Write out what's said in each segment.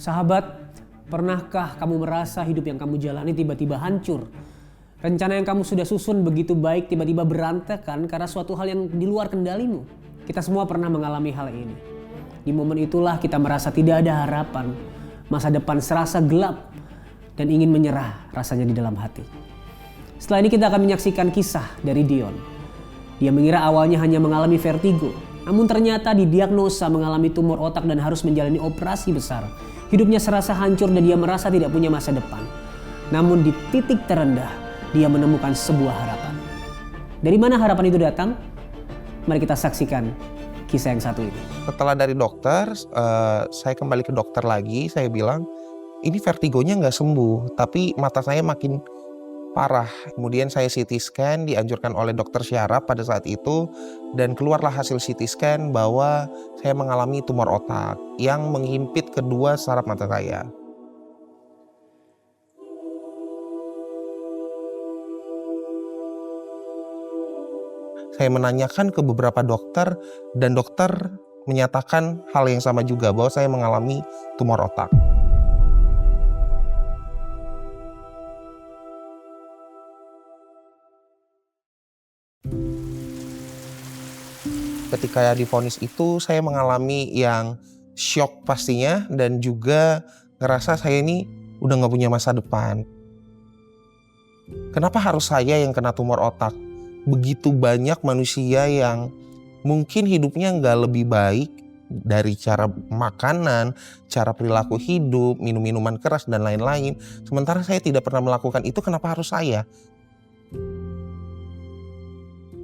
Sahabat, pernahkah kamu merasa hidup yang kamu jalani tiba-tiba hancur? Rencana yang kamu sudah susun begitu baik tiba-tiba berantakan karena suatu hal yang di luar kendalimu. Kita semua pernah mengalami hal ini. Di momen itulah kita merasa tidak ada harapan. Masa depan serasa gelap dan ingin menyerah rasanya di dalam hati. Setelah ini kita akan menyaksikan kisah dari Dion. Dia mengira awalnya hanya mengalami vertigo. Namun ternyata didiagnosa mengalami tumor otak dan harus menjalani operasi besar. Hidupnya serasa hancur dan dia merasa tidak punya masa depan. Namun di titik terendah, dia menemukan sebuah harapan. Dari mana harapan itu datang? Mari kita saksikan kisah yang satu ini. Setelah dari dokter, saya kembali ke dokter lagi. Saya bilang, ini vertigonya nggak sembuh, tapi mata saya makin parah. Kemudian saya CT scan, dianjurkan oleh dokter syaraf pada saat itu, dan keluarlah hasil CT scan bahwa saya mengalami tumor otak yang menghimpit kedua saraf mata saya. Saya menanyakan ke beberapa dokter dan dokter menyatakan hal yang sama juga bahwa saya mengalami tumor otak. Ketika divonis itu saya mengalami yang shock pastinya dan juga ngerasa saya ini udah gak punya masa depan. Kenapa harus saya yang kena tumor otak? Begitu banyak manusia yang mungkin hidupnya gak lebih baik dari cara makanan, cara perilaku hidup, minum-minuman keras dan lain-lain. Sementara saya tidak pernah melakukan itu, kenapa harus saya?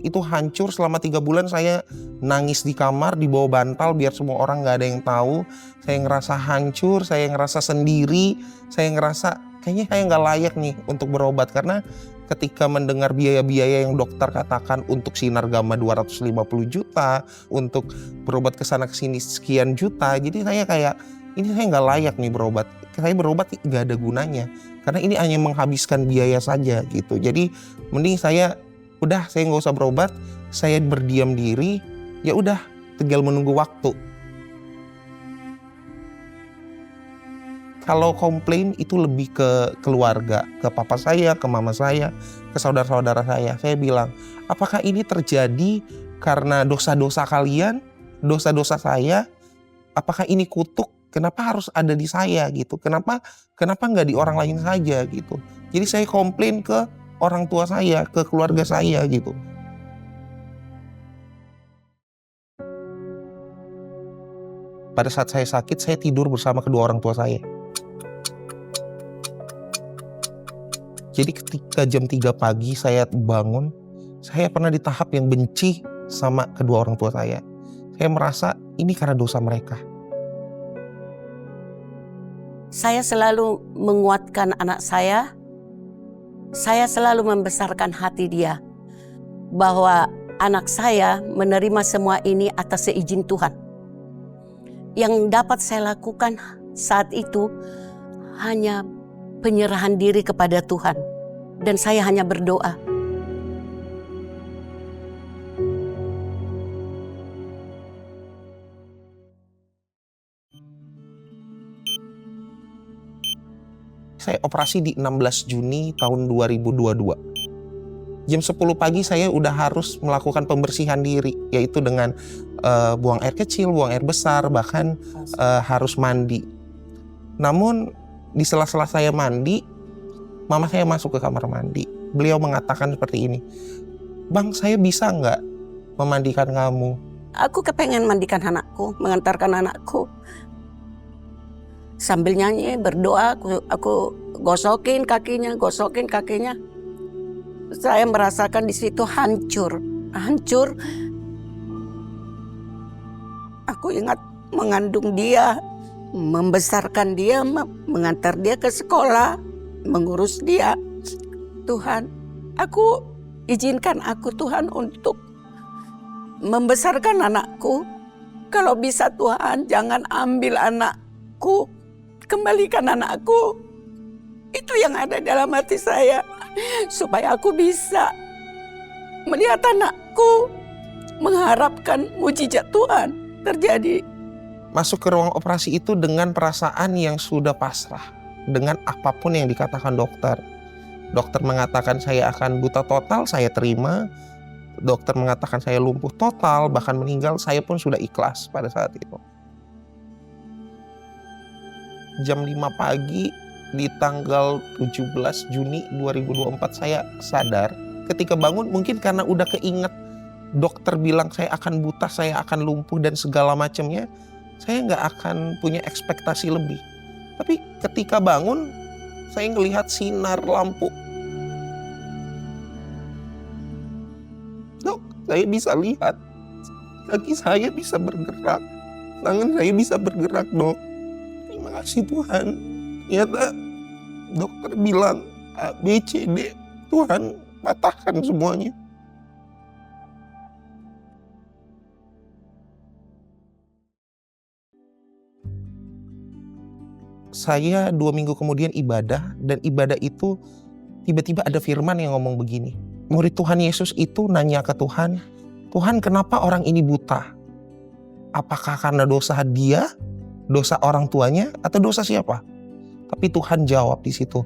Itu hancur selama 3 bulan saya nangis di kamar di bawah bantal biar semua orang gak ada yang tahu. Saya ngerasa hancur, saya ngerasa sendiri, saya ngerasa kayaknya saya gak layak nih untuk berobat. Karena ketika mendengar biaya-biaya yang dokter katakan untuk sinar gamma 250 juta, untuk berobat ke sana ke sini sekian juta, jadi saya kayak ini saya gak layak nih berobat. Saya berobat gak ada gunanya karena ini hanya menghabiskan biaya saja gitu. Jadi mending saya nggak usah berobat, saya berdiam diri, ya udah tinggal menunggu waktu. Kalau komplain itu lebih ke keluarga, ke papa saya, ke mama saya, ke saudara-saudara saya. Saya bilang, apakah ini terjadi karena dosa-dosa kalian, dosa-dosa saya? Apakah ini kutuk? Kenapa harus ada di saya gitu? Kenapa nggak di orang lain saja gitu? Jadi saya komplain ke orang tua saya, ke keluarga saya gitu. Pada saat saya sakit, saya tidur bersama kedua orang tua saya. Jadi ketika jam 3 pagi saya bangun, saya pernah di tahap yang benci sama kedua orang tua saya. Saya merasa ini karena dosa mereka. Saya selalu menguatkan anak saya. Saya selalu membesarkan hati dia bahwa anak saya menerima semua ini atas seizin Tuhan. Yang dapat saya lakukan saat itu hanya penyerahan diri kepada Tuhan dan saya hanya berdoa. Saya operasi di 16 Juni tahun 2022. Jam 10 pagi saya udah harus melakukan pembersihan diri, yaitu dengan buang air kecil, buang air besar, bahkan harus mandi. Namun di sela-sela saya mandi, mama saya masuk ke kamar mandi. Beliau mengatakan seperti ini, "Bang, saya bisa nggak memandikan kamu?" Aku kepengen mandikan anakku, mengantarkan anakku. Sambil nyanyi, berdoa, aku gosokin kakinya. Saya merasakan di situ hancur. Aku ingat mengandung dia, membesarkan dia, mengantar dia ke sekolah, mengurus dia. Tuhan, izinkan aku Tuhan untuk membesarkan anakku. Kalau bisa Tuhan, jangan ambil anakku. Kembalikan anakku. Itu yang ada dalam hati saya. Supaya aku bisa melihat anakku. Mengharapkan mujizat Tuhan terjadi. masuk ke ruang operasi itu dengan perasaan yang sudah pasrah dengan apapun yang dikatakan dokter. Dokter mengatakan saya akan buta total, saya terima. Dokter mengatakan saya lumpuh total, bahkan meninggal, saya pun sudah ikhlas pada saat itu. Jam 5 pagi di tanggal 17 Juni 2024 saya sadar. Ketika bangun mungkin karena udah keinget dokter bilang saya akan buta, saya akan lumpuh dan segala macamnya, saya nggak akan punya ekspektasi lebih. Tapi ketika bangun, saya ngelihat sinar lampu. Dok, saya bisa lihat. Kaki saya bisa bergerak. Tangan saya bisa bergerak, dok. Terima kasih Tuhan. Ternyata dokter bilang A, B, C, D. Tuhan patahkan semuanya. Saya 2 minggu kemudian ibadah, dan ibadah itu tiba-tiba ada firman yang ngomong begini. Murid Tuhan Yesus itu nanya ke Tuhan, Tuhan kenapa orang ini buta? Apakah karena dosa dia, dosa orang tuanya, atau dosa siapa? Tapi Tuhan jawab di situ,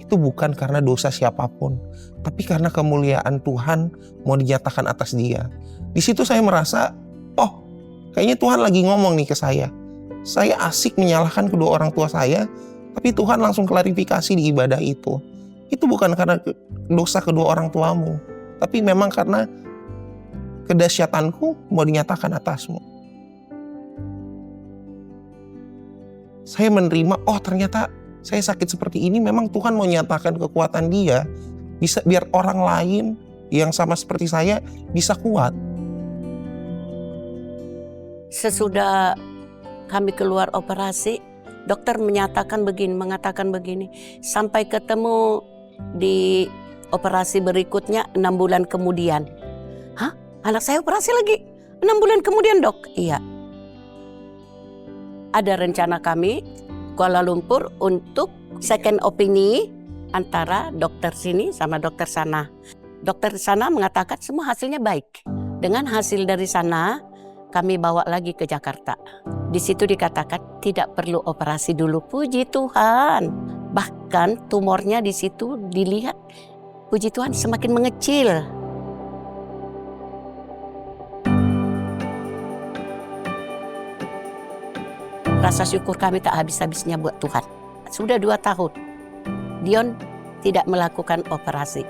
itu bukan karena dosa siapapun, tapi karena kemuliaan Tuhan mau dinyatakan atas dia. Di situ saya merasa, oh kayaknya Tuhan lagi ngomong nih ke saya. Saya asik menyalahkan kedua orang tua saya, tapi Tuhan langsung klarifikasi di ibadah itu. Itu bukan karena dosa kedua orang tuamu, tapi memang karena kedahsyatanku mau dinyatakan atasmu. Saya menerima, oh ternyata saya sakit seperti ini memang Tuhan mau nyatakan kekuatan dia, bisa biar orang lain yang sama seperti saya bisa kuat. Sesudah kami keluar operasi, dokter mengatakan begini, sampai ketemu di operasi berikutnya 6 bulan kemudian. Hah? Anak saya operasi lagi 6 bulan kemudian, dok? Iya. Ada rencana kami Kuala Lumpur untuk second opini antara dokter sini sama dokter sana. Dokter sana mengatakan semua hasilnya baik. Dengan hasil dari sana, kami bawa lagi ke Jakarta. Di situ dikatakan tidak perlu operasi dulu. Puji Tuhan. Bahkan tumornya di situ dilihat, puji Tuhan, semakin mengecil. Rasa syukur kami tak habis-habisnya buat Tuhan. Sudah 2 tahun, Dion tidak melakukan operasi.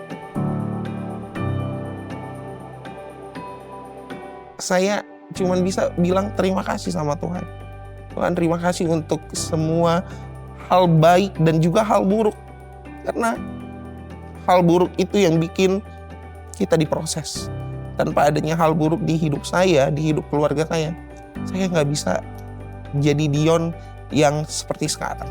Saya cuman bisa bilang terima kasih sama Tuhan. Tuhan terima kasih untuk semua hal baik dan juga hal buruk. Karena hal buruk itu yang bikin kita diproses. Tanpa adanya hal buruk di hidup saya, di hidup keluarga saya nggak bisa jadi Dion yang seperti sekarang.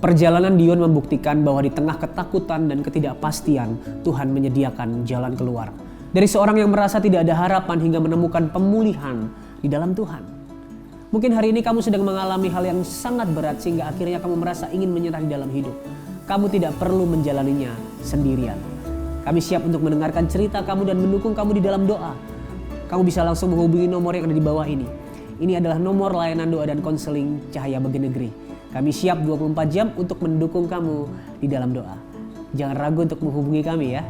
Perjalanan Dion membuktikan bahwa di tengah ketakutan dan ketidakpastian, Tuhan menyediakan jalan keluar. Dari seorang yang merasa tidak ada harapan hingga menemukan pemulihan di dalam Tuhan. Mungkin hari ini kamu sedang mengalami hal yang sangat berat sehingga akhirnya kamu merasa ingin menyerah di dalam hidup. Kamu tidak perlu menjalaninya sendirian. Kami siap untuk mendengarkan cerita kamu dan mendukung kamu di dalam doa. Kamu bisa langsung menghubungi nomor yang ada di bawah ini. Ini adalah nomor layanan doa dan konseling Cahaya Bagi Negeri. Kami siap 24 jam untuk mendukung kamu di dalam doa. Jangan ragu untuk menghubungi kami ya.